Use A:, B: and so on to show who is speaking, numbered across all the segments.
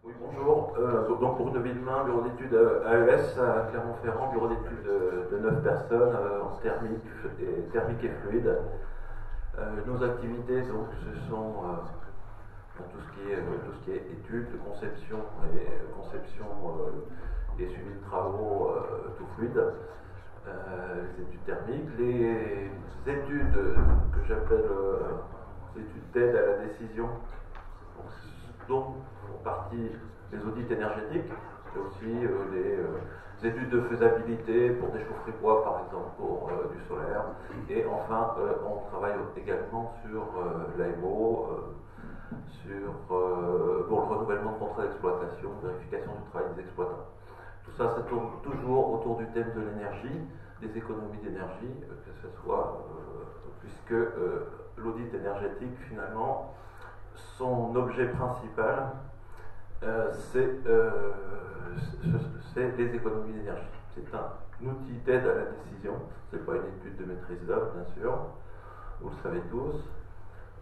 A: Oui, bonjour. Donc pour Neuville-Main, bureau d'études AES à Clermont-Ferrand, bureau d'études de 9 personnes en thermique et fluide. Nos activités, donc, ce sont tout ce qui est études, conception et suivi de travaux tout fluide. Les études thermiques, les études que j'appelle les études d'aide à la décision, donc font partie des audits énergétiques, mais aussi les études de faisabilité pour des chaufferies bois par exemple, pour du solaire. Et enfin, on travaille également sur l'AMO, pour le renouvellement de contrats d'exploitation, vérification du travail des exploitants. Tout ça, ça tourne toujours autour du thème de l'énergie, des économies d'énergie, que ce soit, puisque l'audit énergétique, finalement, son objet principal, c'est les économies d'énergie. C'est un outil d'aide à la décision, ce n'est pas une étude de maîtrise d'œuvre, bien sûr, vous le savez tous.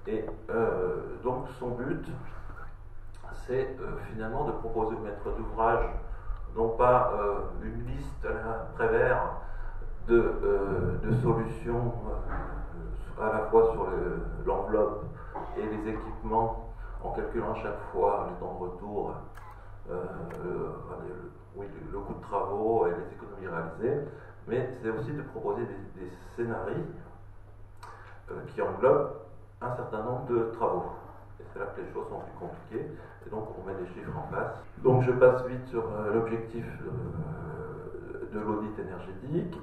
A: Et donc son but, c'est finalement de proposer au maître d'ouvrage non pas une liste à la Prévert de solutions à la fois sur l'enveloppe et les équipements, en calculant à chaque fois les temps de retour, le coût de travaux et les économies réalisées, mais c'est aussi de proposer des scénarios qui englobent un certain nombre de travaux. Et c'est là que les choses sont plus compliquées, et donc on met des chiffres en place. Donc je passe vite sur l'objectif de l'audit énergétique.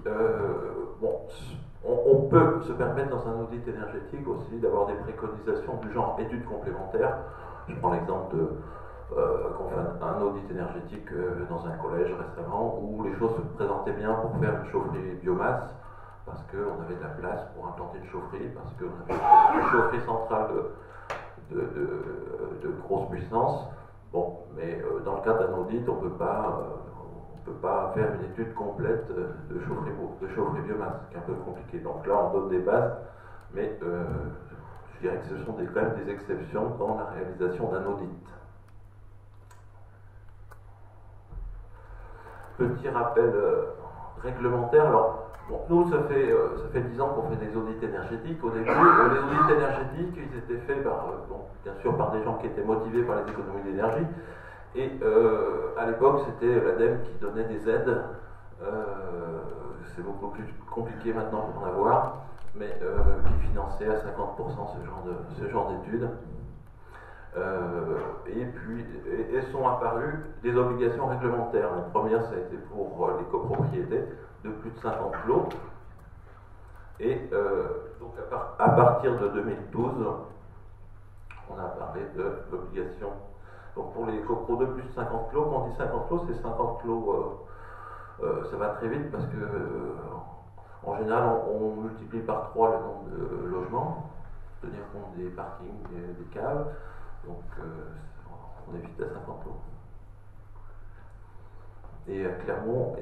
A: On peut se permettre dans un audit énergétique aussi d'avoir des préconisations du genre études complémentaires. Je prends l'exemple qu'on fait un audit énergétique dans un collège récemment où les choses se présentaient bien pour faire une chaufferie biomasse, parce qu'on avait de la place pour implanter une chaufferie, parce qu'on avait une chaufferie centrale de grosse puissance. Bon, mais dans le cadre d'un audit, on ne peut pas faire une étude complète de chaufferie biomasse, qui est un peu compliqué. Donc là, on donne des bases, mais je dirais que ce sont quand même des exceptions dans la réalisation d'un audit. Petit rappel réglementaire. Alors, bon, nous, ça fait 10 ans qu'on fait des audits énergétiques. Au début, les audits énergétiques, ils étaient faits bien sûr par des gens qui étaient motivés par les économies d'énergie. Et à l'époque, c'était l'ADEME qui donnait des aides. C'est beaucoup plus compliqué maintenant pour en avoir, mais qui finançait à 50% ce genre d'études. Et sont apparues des obligations réglementaires. La première, ça a été pour les copropriétés de plus de 50 lots. Et donc à partir de 2012, on a parlé de l'obligation. Donc pour les copros de plus de 50 lots, quand on dit 50 lots, c'est 50 lots. Ça va très vite parce que en général, on multiplie par 3 le nombre de logements, tenir compte des parkings, des caves. Donc on évite à 50 lots. Et Clermont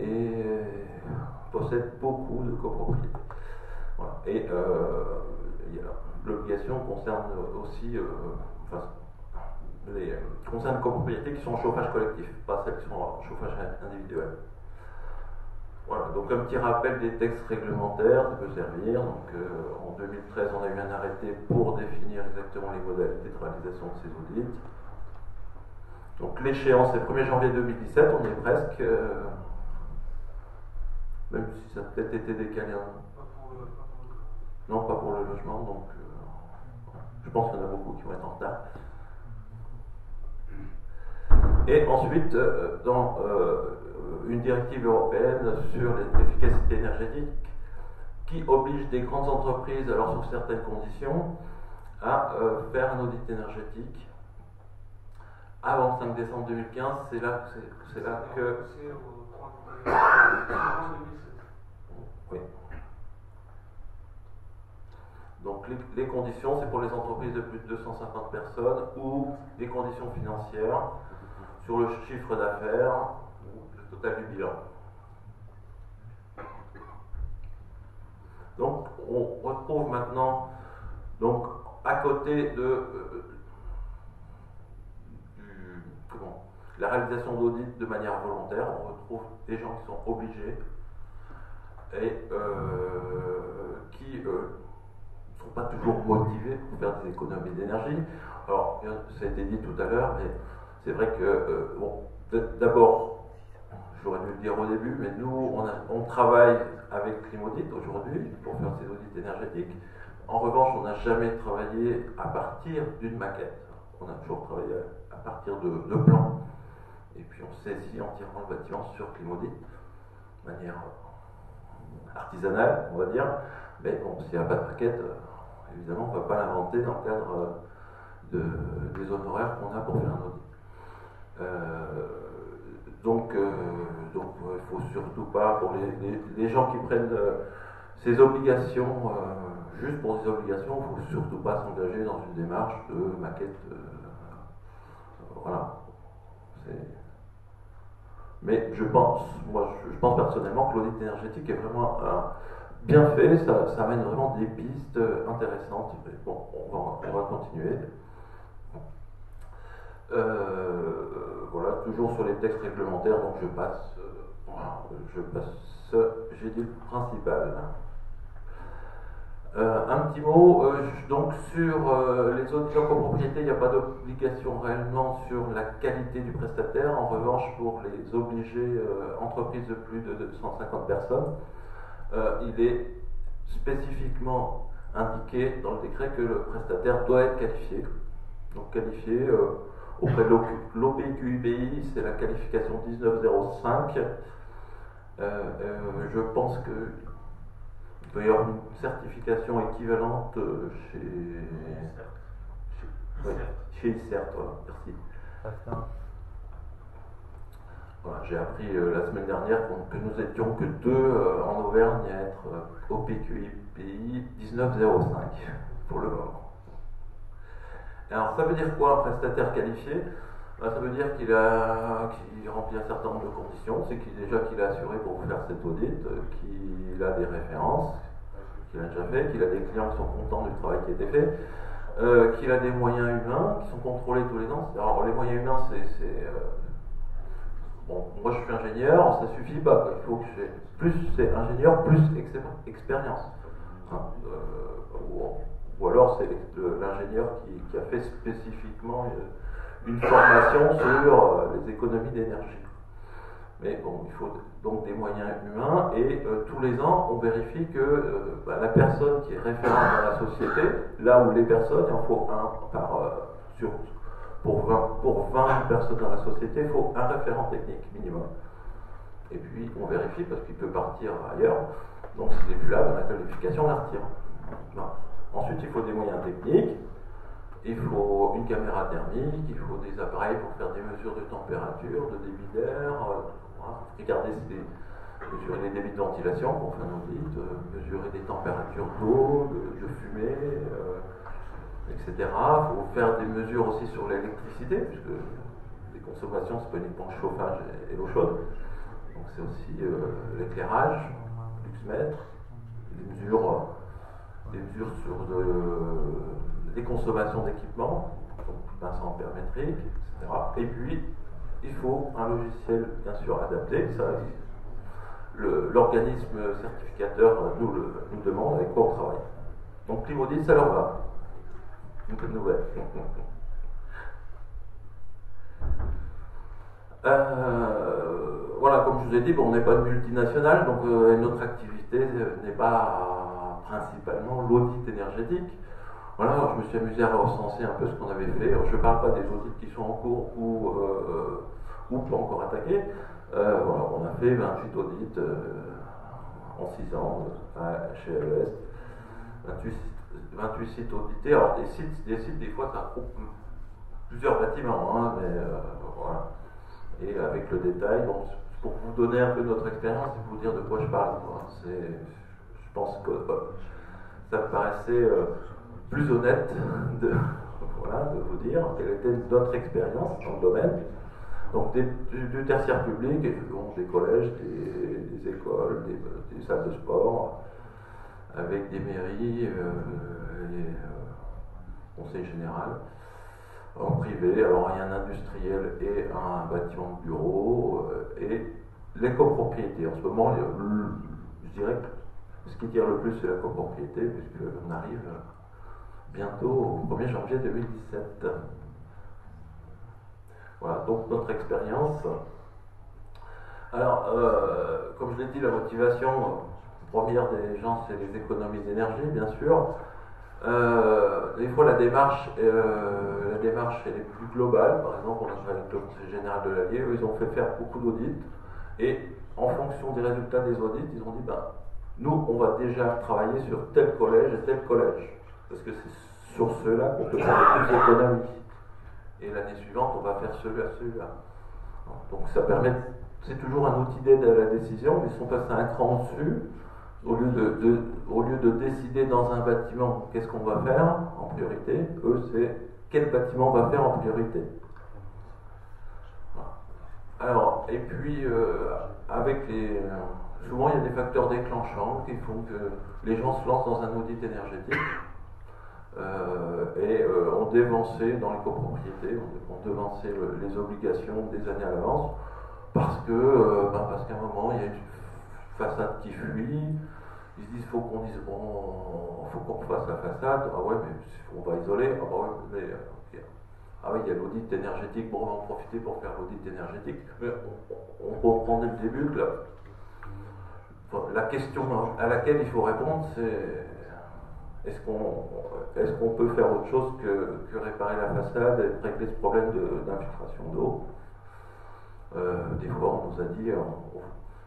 A: possède beaucoup de copropriétés. Voilà. Et l'obligation concerne aussi concerne copropriétés qui sont en chauffage collectif, pas celles qui sont en chauffage individuel. Voilà, donc un petit rappel des textes réglementaires, ça peut servir. Donc en 2013, on a eu un arrêté pour définir exactement les modalités de réalisation de ces audits. Donc l'échéance est le 1er janvier 2017, on y est presque, même si ça a peut-être été décalé. Non, pas pour le logement, donc je pense qu'il y en a beaucoup qui vont être en retard. Et ensuite, dans une directive européenne sur l'efficacité énergétique qui oblige des grandes entreprises, alors sur certaines conditions, à faire un audit énergétique avant le 5 décembre 2015. C'est là que oui. Donc les conditions, c'est pour les entreprises de plus de 250 personnes ou des conditions financières sur le chiffre d'affaires ou le total du bilan. Donc on retrouve maintenant, donc à côté la réalisation d'audits de manière volontaire. On retrouve des gens qui sont obligés et qui ne sont pas toujours motivés pour faire des économies d'énergie. Alors, ça a été dit tout à l'heure, mais c'est vrai que, bon, d'abord, j'aurais dû le dire au début, mais nous, on travaille avec Climaudit aujourd'hui pour faire ces audits énergétiques. En revanche, on n'a jamais travaillé à partir d'une maquette. On a toujours travaillé à partir de plans. Et puis on saisit entièrement le bâtiment sur Climaudit, de manière artisanale, on va dire. Mais bon, s'il n'y a pas de maquette, évidemment, on ne va pas l'inventer dans le cadre des honoraires qu'on a pour faire un audit. Donc, il ne faut surtout pas, pour les gens qui prennent ces obligations, juste pour ces obligations, il ne faut surtout pas s'engager dans une démarche de maquette. Voilà. Mais je pense personnellement que l'audit énergétique est vraiment bien fait, ça amène vraiment des pistes intéressantes. Bon, on va continuer. Voilà, toujours sur les textes réglementaires, donc je passe, j'ai dit le principal. Un petit mot, donc sur les audits en copropriété, il n'y a pas d'obligation réellement sur la qualité du prestataire. En revanche, pour les obligés entreprises de plus de 150 personnes, il est spécifiquement indiqué dans le décret que le prestataire doit être qualifié. Donc qualifié auprès de l'OPQUBI, c'est la qualification 1905. Je pense que il doit y avoir une certification équivalente chez ICERT, voilà, merci. Voilà, j'ai appris la semaine dernière que nous étions que deux en Auvergne à être OPQI 1905 pour le moment. Alors ça veut dire quoi un prestataire qualifié? Ça veut dire qu'il remplit un certain nombre de conditions. C'est qu'il a assuré pour faire cet audit, qu'il a des références, qu'il a déjà fait, qu'il a des clients qui sont contents du travail qui a été fait, qu'il a des moyens humains qui sont contrôlés tous les ans. Alors les moyens humains, bon, moi je suis ingénieur, ça suffit pas. Il faut que j'ai plus c'est ingénieur, plus expérience. Hein, ou alors c'est l'ingénieur qui a fait spécifiquement une formation sur les économies d'énergie. Mais bon, il faut donc des moyens humains et tous les ans, on vérifie que la personne qui est référente dans la société, là où les personnes, il en faut un pour 20 personnes dans la société, il faut un référent technique minimum. Et puis on vérifie parce qu'il peut partir ailleurs. Donc s'il n'est plus là, la qualification la retire. Non. Ensuite, il faut des moyens techniques. Il faut une caméra thermique, il faut des appareils pour faire des mesures de température, de débit d'air, mesurer les débits de ventilation pour faire un audit, mesurer des températures d'eau, de fumée, etc. Il faut faire des mesures aussi sur l'électricité, puisque les consommations, c'est pas uniquement le chauffage et l'eau chaude. Donc c'est aussi l'éclairage, luxmètre, des mesures sur des consommations d'équipement, donc pinceau ampère-métrique, etc. Et puis, il faut un logiciel, bien sûr, adapté. Ça, l'organisme certificateur nous demande avec quoi on travaille. Donc, Climaudit, ça leur va. Une bonne nouvelle. Voilà, comme je vous ai dit, bon, on n'est pas une multinationale, donc notre activité n'est pas principalement l'audit énergétique. Voilà, alors je me suis amusé à recenser un peu ce qu'on avait fait. Alors, je ne parle pas des audits qui sont en cours ou pas encore attaqués. Voilà, on a fait 28 audits en 6 ans chez AES. 28 sites audités. Alors des sites, des fois, ça regroupe plusieurs bâtiments, hein, mais voilà. Et avec le détail, donc, pour vous donner un peu notre expérience et vous dire de quoi je parle. Je pense que ça me paraissait plus honnête de vous dire quelle était notre expérience dans le domaine. Donc du tertiaire public, donc des collèges, des écoles, des salles de sport, avec des mairies et conseil général. en privé. Alors il y a un industriel et un bâtiment de bureau, et les copropriétés. En ce moment, je dirais que ce qui tire le plus, c'est la copropriété, puisqu'on arrive bientôt au 1er janvier 2017. Voilà, donc notre expérience. Alors, comme je l'ai dit, la motivation première des gens, c'est les économies d'énergie, bien sûr. Des fois, la démarche, elle est plus globale. Par exemple, on a travaillé avec le Conseil général de l'Allier, eux, ils ont fait faire beaucoup d'audits, et en fonction des résultats des audits, ils ont dit, ben, nous, on va déjà travailler sur tel collège et tel collège, parce que c'est sur ceux-là qu'on peut faire le plus d'économies. Et l'année suivante, on va faire celui-là. Donc ça permet, c'est toujours un outil d'aide à la décision, mais ils sont passés un cran au-dessus. Au lieu de décider dans un bâtiment qu'est-ce qu'on va faire en priorité, eux c'est quel bâtiment on va faire en priorité. Voilà. Alors, et puis avec souvent il y a des facteurs déclenchants qui font que les gens se lancent dans un audit énergétique. Et ont dévancé dans les copropriétés, ont dévancé les obligations des années à l'avance, parce qu'à un moment il y a une façade qui fuit, ils se disent faut qu'on refasse la façade, ah ouais mais on va isoler, ah bah ouais mais ah oui il y a l'audit énergétique, bon on va en profiter pour faire l'audit énergétique, mais on comprend dès le début que la question à laquelle il faut répondre c'est est-ce qu'on peut faire autre chose que réparer la façade et régler ce problème d'infiltration d'eau? Des fois, on nous a dit,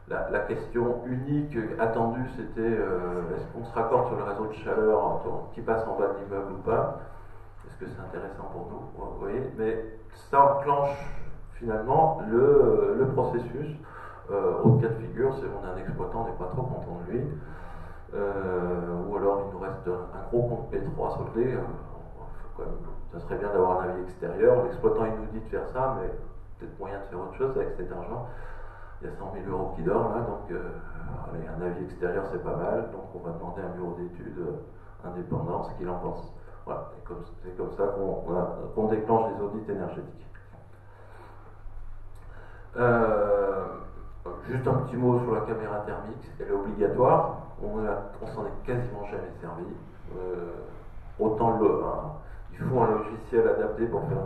A: la question unique attendue, c'était est-ce qu'on se raccorde sur le réseau de chaleur qui passe en bas de l'immeuble ou pas? Est-ce que c'est intéressant pour nous? Vous voyez, mais ça enclenche finalement le processus. Autre cas de figure, c'est on a un exploitant, on n'est pas trop content de lui. Ou alors il nous reste un gros compte P3 soldé, ça serait bien d'avoir un avis extérieur. L'exploitant il nous dit de faire ça, mais peut-être moyen de faire autre chose avec cet argent. Il y a 100 000 € qui dort là, donc allez, un avis extérieur c'est pas mal, donc on va demander à un bureau d'études indépendant ce qu'il en pense. Voilà, c'est comme ça qu'on déclenche les audits énergétiques. Juste un petit mot sur la caméra thermique, elle est obligatoire, on s'en est quasiment jamais servi. Il faut un logiciel adapté pour faire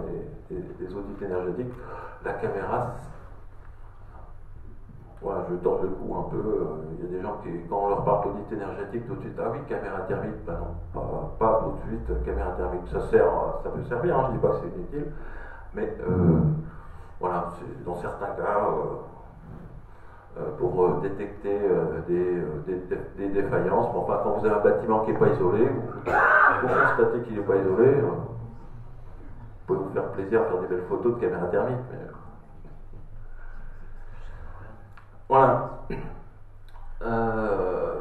A: des audits énergétiques. La caméra, voilà, je tords le cou un peu. Il y a des gens qui, quand on leur parle d'audit énergétique, tout de suite, ah oui, caméra thermique, ben non, pas tout de suite, caméra thermique. Ça peut servir, hein, je ne dis pas que c'est inutile, mais voilà, dans certains cas, pour détecter des défaillances. Mais enfin, quand vous avez un bâtiment qui n'est pas isolé, vous constatez qu'il n'est pas isolé, vous pouvez vous faire plaisir à faire des belles photos de caméra thermique. Mais... Voilà.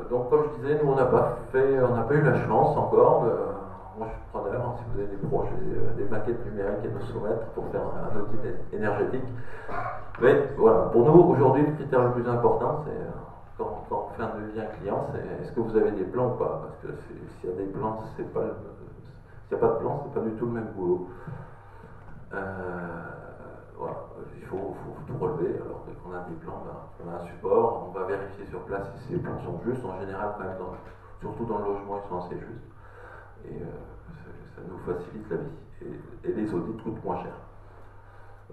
A: Donc comme je disais, nous on n'a pas eu la chance encore moi je suis preneur, hein, si vous avez des projets, des maquettes numériques à nous soumettre pour faire un audit énergétique. Mais voilà, pour nous aujourd'hui le critère le plus important c'est quand on fait un devis à un client, c'est est-ce que vous avez des plans ou pas? Parce que s'il y a des plans, s'il n'y a pas de plan, c'est pas du tout le même boulot. Voilà, il faut tout relever. Alors que quand on a des plans, on a un support, on va vérifier sur place si ces plans sont justes. En général, quand même, surtout dans le logement, ils sont assez justes. Et ça nous facilite la vie. Et les audits coûtent moins cher.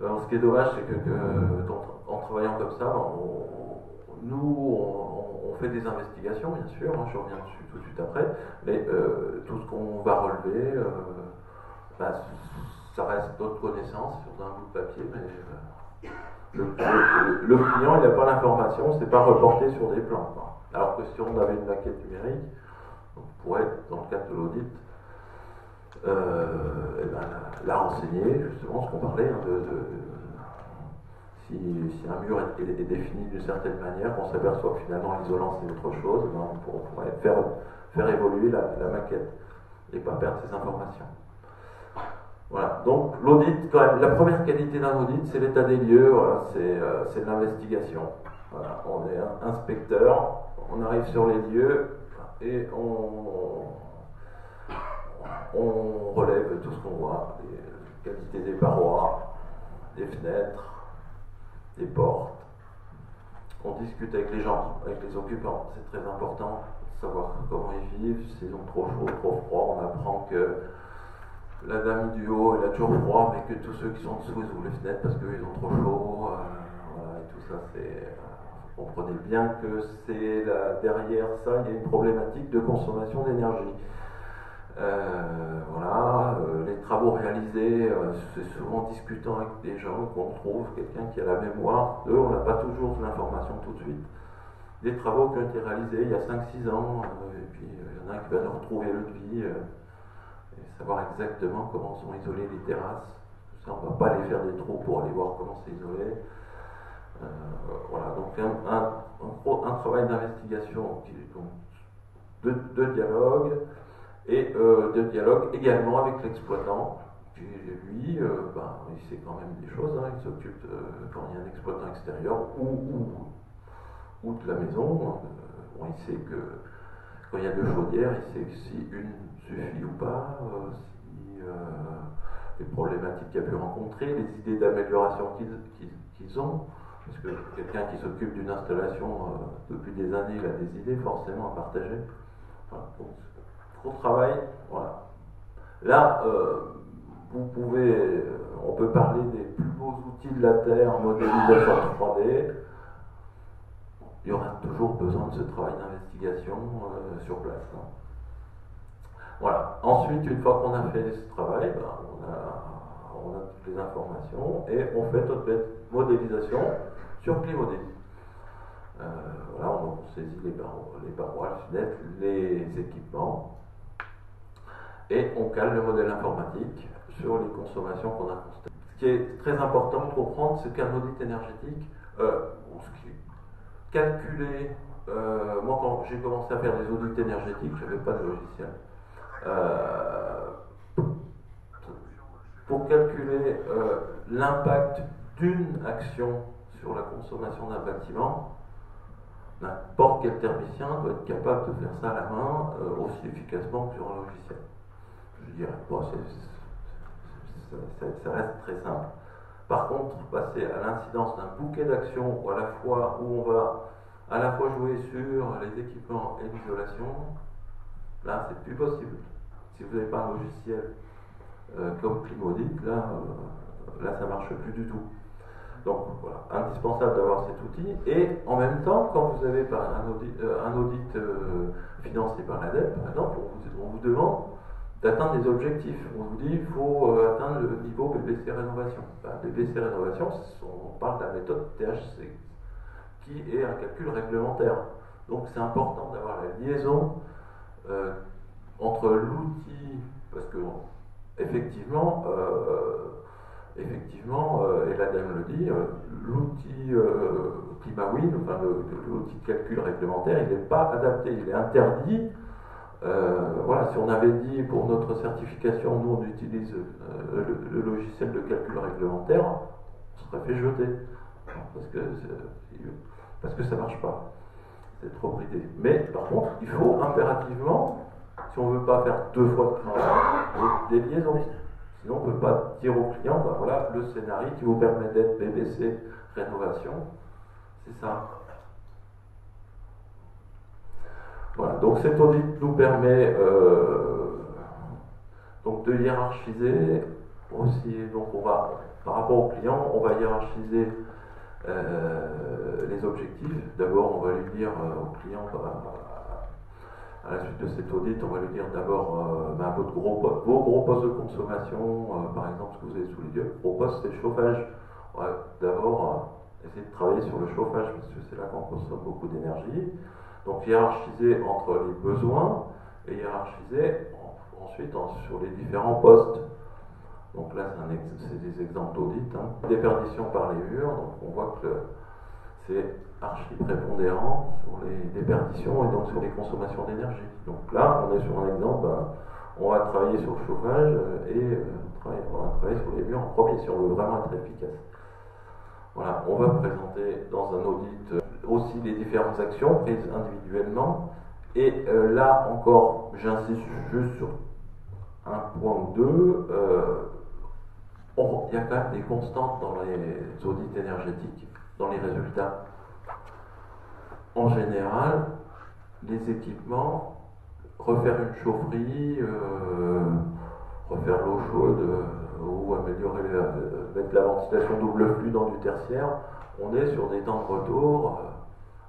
A: Alors, ce qui est dommage, c'est que en travaillant comme ça, on fait des investigations, bien sûr, hein, je reviens dessus tout de suite après, mais tout ce qu'on va relever, ça reste d'autres connaissances sur un bout de papier, mais le client, il n'a pas l'information, c'est pas reporté sur des plans. Alors que si on avait une maquette numérique, on pourrait, dans le cadre de l'audit, la renseigner, justement, ce qu'on parlait, hein, si un mur est défini d'une certaine manière, on s'aperçoit que finalement l'isolant c'est autre chose, on pourrait faire évoluer la maquette et pas perdre ces informations. Voilà, donc l'audit, quand même, la première qualité d'un audit, c'est l'état des lieux, voilà, c'est de l'investigation. Voilà, on est inspecteur, on arrive sur les lieux et on relève tout ce qu'on voit, qualité des parois, des fenêtres, des portes. On discute avec les gens, avec les occupants, c'est très important de savoir comment ils vivent, s'ils ont trop chaud, trop froid. On apprend que la dame du haut, elle a toujours froid, mais que tous ceux qui sont en dessous, ils ouvrent les fenêtres parce qu'ils ont trop chaud. Voilà, et tout ça, c'est... Vous comprenez bien que c'est derrière ça, il y a une problématique de consommation d'énergie. Voilà, les travaux réalisés, c'est souvent en discutant avec des gens qu'on trouve quelqu'un qui a la mémoire. Eux, on n'a pas toujours l'information tout de suite. Des travaux qui ont été réalisés il y a 5-6 ans, et puis il y en a qui va nous retrouver le devis, et savoir exactement comment sont isolées les terrasses. Ça, on ne va pas aller faire des trous pour aller voir comment c'est isolé. Voilà, donc un travail d'investigation, de dialogue, et de dialogue également avec l'exploitant, qui lui, il sait quand même des choses, hein, il s'occupe quand il y a un exploitant extérieur ou de la maison, il sait que quand il y a 2 chaudières, il sait si une suffit ou pas, si les problématiques qu'il a pu rencontrer, les idées d'amélioration qu'ils ont. Parce que quelqu'un qui s'occupe d'une installation depuis des années, il a des idées forcément à partager. Voilà, donc, gros travail, voilà. Là, on peut parler des plus beaux outils de la Terre, modélisation 3D. Il y aura toujours besoin de ce travail d'investigation sur place. Hein. Voilà. Ensuite, une fois qu'on a fait ce travail, on a toutes les informations et on fait notre modélisation sur Climodé. Voilà, on saisit les parois, les fenêtres, les équipements et on cale le modèle informatique sur les consommations qu'on a constatées. Ce qui est très important de comprendre, c'est qu'un audit énergétique, calculer, moi quand j'ai commencé à faire des audits énergétiques, je n'avais pas de logiciel. Pour calculer l'impact d'une action sur la consommation d'un bâtiment, n'importe quel thermicien doit être capable de faire ça à la main aussi efficacement que sur un logiciel. Je dirais, bon, ça reste très simple. Par contre, passer à l'incidence d'un bouquet d'actions où on va à la fois jouer sur les équipements et l'isolation, là c'est plus possible. Si vous n'avez pas un logiciel comme Climaudit, là ça marche plus du tout. Donc voilà, indispensable d'avoir cet outil. Et en même temps, quand vous avez un audit financé par l'ADEME, par exemple, on vous demande d'atteindre des objectifs. On vous dit qu'il faut atteindre le niveau BBC Rénovation. BBC Rénovation, on parle de la méthode THC, qui est un calcul réglementaire. Donc c'est important d'avoir la liaison entre l'outil, parce que effectivement, et l'ADEME le dit, l'outil ClimaWin, enfin l'outil de calcul réglementaire, il n'est pas adapté, il est interdit. Voilà, si on avait dit pour notre certification, nous on utilise le logiciel de calcul réglementaire, on serait fait jeter. Parce que ça ne marche pas. C'est trop bridé. Mais par contre, il faut impérativement, si on ne veut pas faire 2 fois de travail, des liaisons. Sinon, on ne peut pas dire au client, voilà, le scénario qui vous permet d'être BBC Rénovation, c'est ça. Voilà, donc cet audit nous permet donc de hiérarchiser aussi, donc par rapport au client, on va hiérarchiser les objectifs. D'abord, on va lui dire au client, à la suite de cet audit, on va lui dire d'abord vos gros postes de consommation, par exemple ce que vous avez sous les yeux, gros postes c'est le chauffage. On va d'abord essayer de travailler sur le chauffage parce que c'est là qu'on consomme beaucoup d'énergie. Donc hiérarchiser entre les besoins et hiérarchiser ensuite sur les différents postes. Donc là c'est des exemples d'audit. Déperdition par les murs, donc on voit que c'est archi prépondérant sur les déperditions et donc sur les consommations d'énergie. Donc là on est sur un exemple, on va travailler sur le chauffage et on va travailler sur les murs en premier si on veut vraiment être efficace. Voilà, on va présenter dans un audit aussi les différentes actions prises individuellement. Et là encore, j'insiste juste sur un point ou deux. il y a quand même des constantes dans les audits énergétiques, dans les résultats. En général, les équipements, refaire une chaufferie, refaire l'eau chaude ou améliorer, mettre la ventilation double flux dans du tertiaire, on est sur des temps de retour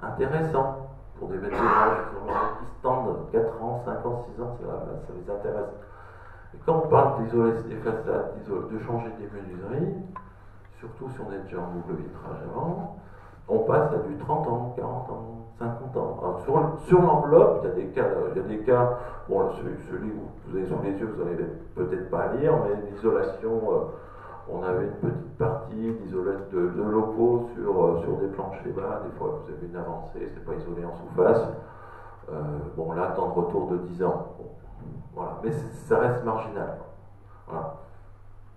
A: intéressants pour des métiers qui se tendent 4 ans, 5 ans, 6 ans, ça les intéresse. Et quand on parle d'isoler des façades, de changer des menuiseries, surtout si on est déjà en double vitrage avant, on passe à du 30 ans, 40 ans, 50 ans. Alors sur l'enveloppe, il y a des cas, bon, celui que vous avez sous les yeux, vous n'allez peut-être pas à lire, mais l'isolation, on avait une petite partie d'isolette de locaux sur des planchers bas. Des fois, vous avez une avancée, c'est pas isolé en sous-face. Bon, là, temps de retour de 10 ans. Bon, voilà. Mais ça reste marginal. Voilà.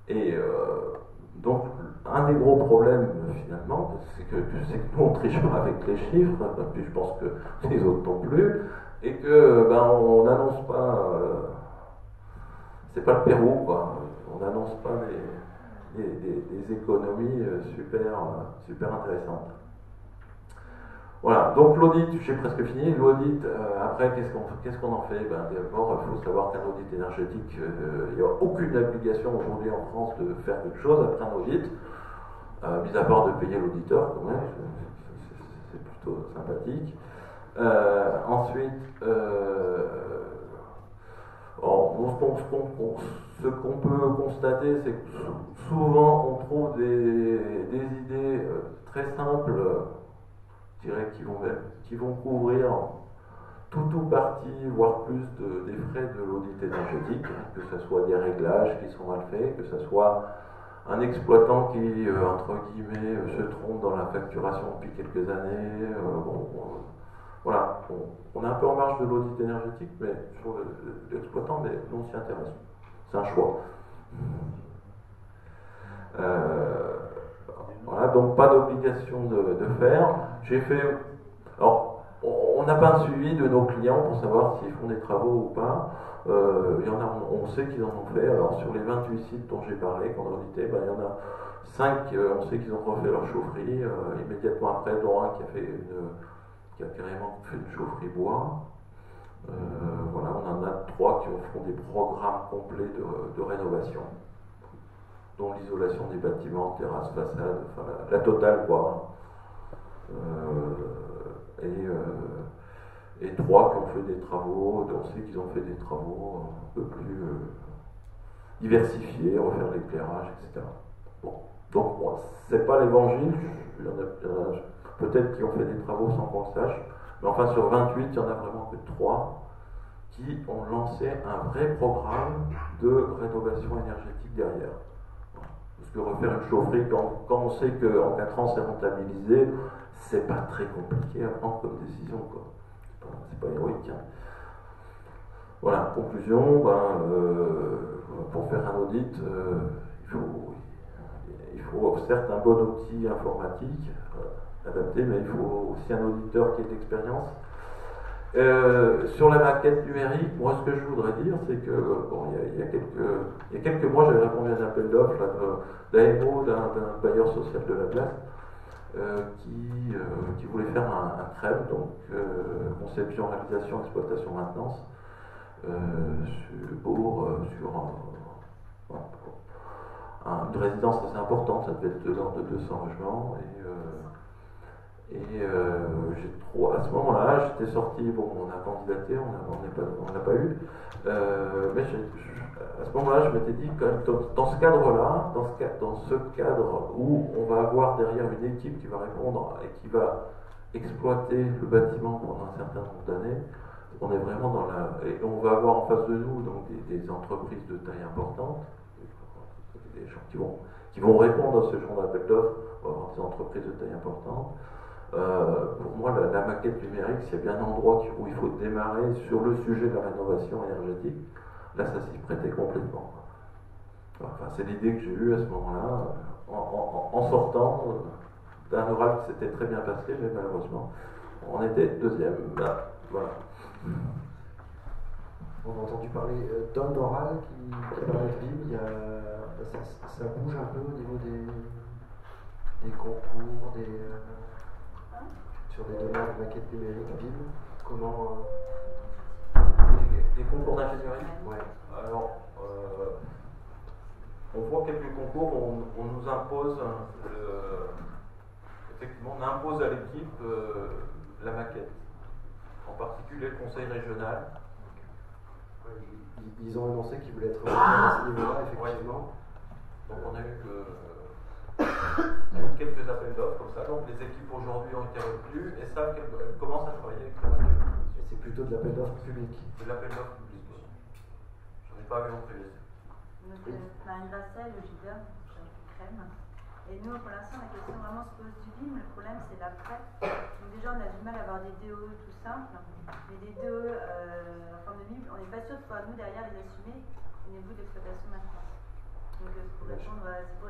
A: Et donc, un des gros problèmes, finalement, c'est que nous, on triche pas avec les chiffres, puis je pense que les autres non plus, et que on n'annonce pas, c'est pas le Pérou, quoi. On n'annonce pas des économies super intéressantes. Voilà, donc l'audit, j'ai presque fini. L'audit, après, qu'est-ce qu'on en fait? D'abord, il faut savoir qu'un audit énergétique, il n'y a aucune obligation aujourd'hui en France de faire quelque chose après un audit, mis à part de payer l'auditeur, quand même, c'est plutôt sympathique. Ensuite, ce qu'on peut constater, c'est que souvent on trouve des idées très simples, je dirais, qui vont couvrir tout ou partie, voire plus des frais de l'audit énergétique, que ce soit des réglages qui sont mal faits, que ce soit un exploitant qui, entre guillemets, se trompe dans la facturation depuis quelques années. Voilà, on est un peu en marge de l'audit énergétique, mais sur l'exploitant, mais on s'y intéresse. C'est un choix. Voilà, donc pas d'obligation de faire. J'ai fait. Alors, on n'a pas un suivi de nos clients pour savoir s'ils font des travaux ou pas. Il y en a, on sait qu'ils en ont fait. Alors, sur les 28 sites dont j'ai parlé, qu'on a audité, il y en a 5, on sait qu'ils ont refait leur chaufferie immédiatement après, dont un qui a carrément fait une chaufferie bois. Voilà, on en a 3 qui font des programmes complets de rénovation, dont l'isolation des bâtiments, terrasses, façades, enfin la totale, quoi. Et 3 qui ont fait des travaux, on sait qu'ils ont fait des travaux un peu plus diversifiés, refaire l'éclairage, etc. Bon. Donc, bon, c'est pas l'évangile, il y en a peut-être qui ont fait des travaux sans qu'on le sache, mais enfin sur 28, il y en a vraiment que 3 qui ont lancé un vrai programme de rénovation énergétique derrière. Parce que refaire une chaufferie, quand on sait qu'en 4 ans c'est rentabilisé, c'est pas très compliqué à prendre comme décision, quoi. C'est pas héroïque. Hein. Voilà, conclusion, pour faire un audit, il faut certes un bon outil informatique adapté, mais il faut aussi un auditeur qui ait d'expérience. Sur la maquette numérique, moi ce que je voudrais dire, c'est que il y a quelques mois, j'avais répondu à un appel d'offres d'AMO, d'un bailleur social de la place, qui voulait faire un CREM, donc conception, réalisation, exploitation, maintenance, une résidence assez importante, ça devait être de l'ordre de 200 logements, à ce moment-là, j'étais sorti, on a candidaté, on n'a pas eu, mais à ce moment-là, je m'étais dit, quand même, dans ce cadre-là, dans ce cadre où on va avoir derrière une équipe qui va répondre et qui va exploiter le bâtiment pendant un certain nombre d'années, on est vraiment et on va avoir en face de nous donc des entreprises de taille importante, des gens qui vont répondre à ce genre d'appel d'offres, on va avoir des entreprises de taille importante. Pour moi, la maquette numérique, s'il y a bien un endroit où il faut démarrer sur le sujet de la rénovation énergétique, là, ça s'y prêtait complètement. Enfin, c'est l'idée que j'ai eue à ce moment-là, en sortant d'un oral qui s'était très bien passé, mais malheureusement, on était deuxième. Voilà.
B: On a entendu parler d'Homme d'Oral qui parlait de BIM. Ça bouge un peu au niveau des concours, sur des demandes de maquettes numériques BIM. Comment
A: des concours d'ingénierie.
B: Ouais.
A: Alors, on voit quelques concours où on nous impose, effectivement, on impose à l'équipe la maquette, en particulier le conseil régional.
B: Ils ont annoncé qu'ils voulaient être à ce niveau-là, effectivement.
A: Donc on a eu quelques appels d'offres comme ça. Donc les équipes aujourd'hui ont été retenues et savent qu'elles commencent à travailler avec la maquette.
B: Et c'est plutôt de l'appel d'offres public.
A: C'est de l'appel d'offres public aussi. Je n'en ai pas vu en privé.
C: Marine Grassel, le JDA, crème. Et nous, pour l'instant, la question vraiment se pose du BIM. Le problème, c'est l'après. Donc déjà, on a du mal à avoir des DOE tout simples. Mais des DOE en forme de BIM, on n'est pas sûr de pouvoir, nous, derrière, les assumer au niveau d'exploitation maintenant. Donc, pour répondre,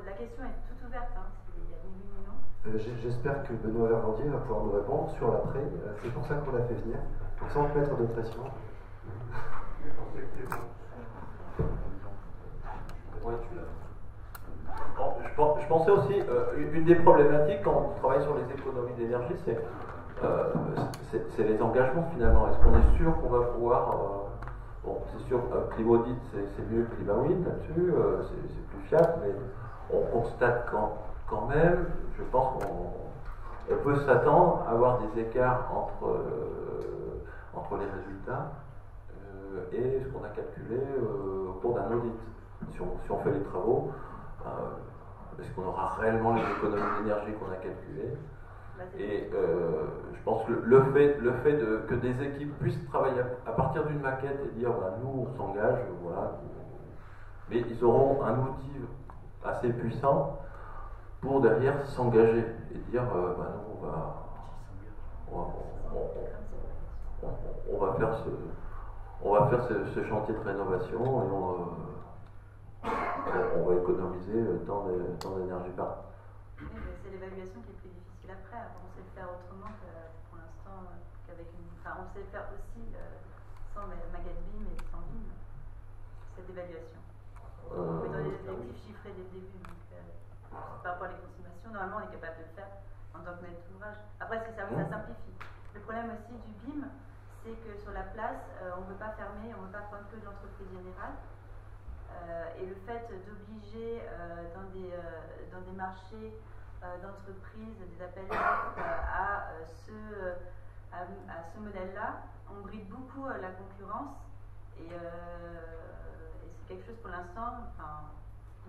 C: la question est toute ouverte. Hein, il n'y a ni oui ni non.
B: J'espère que Benoît Vervandier va pouvoir nous répondre sur l'après. C'est pour ça qu'on l'a fait venir, sans mettre de pression.
A: Oui, je pensais aussi, une des problématiques quand on travaille sur les économies d'énergie, c'est les engagements finalement. Est-ce qu'on est sûr qu'on va pouvoir. Bon, c'est sûr, Climaudit, c'est mieux que Climawin là-dessus, c'est plus fiable, mais on constate quand même, je pense qu'on peut s'attendre à avoir des écarts entre les résultats et ce qu'on a calculé au cours d'un audit. Si on fait les travaux, est-ce qu'on aura réellement les économies d'énergie qu'on a calculées? Et je pense que le fait que des équipes puissent travailler à partir d'une maquette et dire bah, nous on s'engage, voilà, mais ils auront un outil assez puissant pour derrière s'engager et dire bah, nous on va faire ce chantier de rénovation et on va économiser tant d'énergie par an.
C: Oui, mais c'est l'évaluation qui est plus difficile après. On sait le faire autrement que pour l'instant qu'avec une. Enfin, on sait le faire aussi sans maquette BIM et sans BIM. Cette évaluation. On met dans les objectifs chiffrés dès le début. Donc, par rapport à les consommations, normalement on est capable de le faire en tant que maître d'ouvrage. Après, ça simplifie. Le problème aussi du BIM, c'est que sur la place, on ne peut pas fermer, on ne peut pas prendre que de l'entreprise générale. Et le fait d'obliger dans des marchés d'entreprises, des appels d'offres à ce modèle-là, on bride beaucoup la concurrence et c'est quelque chose pour l'instant, enfin,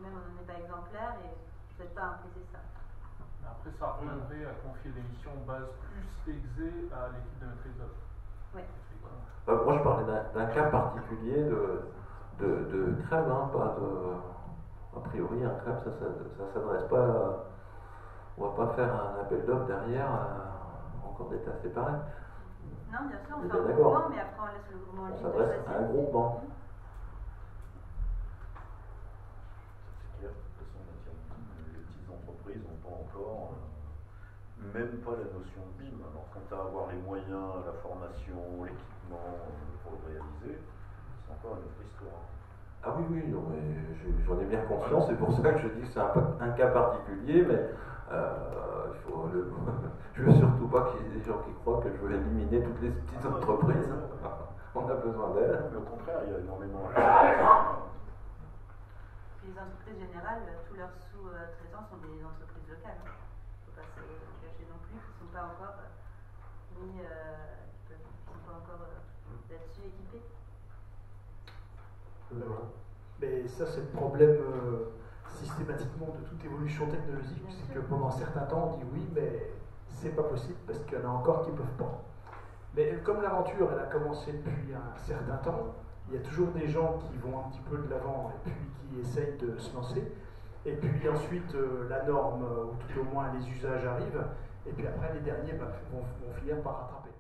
C: même on n'en est pas exemplaire et je ne souhaite pas imposer ça.
D: Après, ça reviendrait à confier des missions base plus exé à l'équipe de maîtrise d'œuvre. Oui.
A: Moi, je parlais d'un cas particulier de crème, hein, pas de. A priori, un crème, ça s'adresse pas à. On va pas faire un appel d'offres derrière encore des tas séparés.
C: Non, bien sûr, on fait un groupement, mais après on laisse le groupement libre.
A: On s'adresse à un groupement.
E: C'est clair, de toute façon, les petites entreprises n'ont pas encore, même pas la notion de BIM. Alors, quant à avoir les moyens, la formation, l'équipement pour le réaliser, c'est encore une autre histoire.
A: Ah oui, non, mais j'en ai bien conscience, c'est pour ça que je dis que c'est un cas particulier, mais je veux surtout pas qu'il y ait des gens qui croient que je veux éliminer toutes les petites entreprises. On a besoin d'elles.
E: Mais au contraire, il y a énormément
C: Les entreprises générales, tous leurs sous-traitants sont des entreprises locales. Il ne faut pas se cacher non plus, qui ne sont pas encore là-dessus équipés.
F: Mais ça, c'est le problème systématiquement de toute évolution technologique, c'est que pendant un certain temps, on dit oui, mais c'est pas possible parce qu'il y en a encore qui ne peuvent pas. Mais comme l'aventure, elle a commencé depuis un certain temps, il y a toujours des gens qui vont un petit peu de l'avant et puis qui essayent de se lancer. Et puis ensuite, la norme, ou tout au moins les usages arrivent, et puis après, les derniers vont finir par rattraper.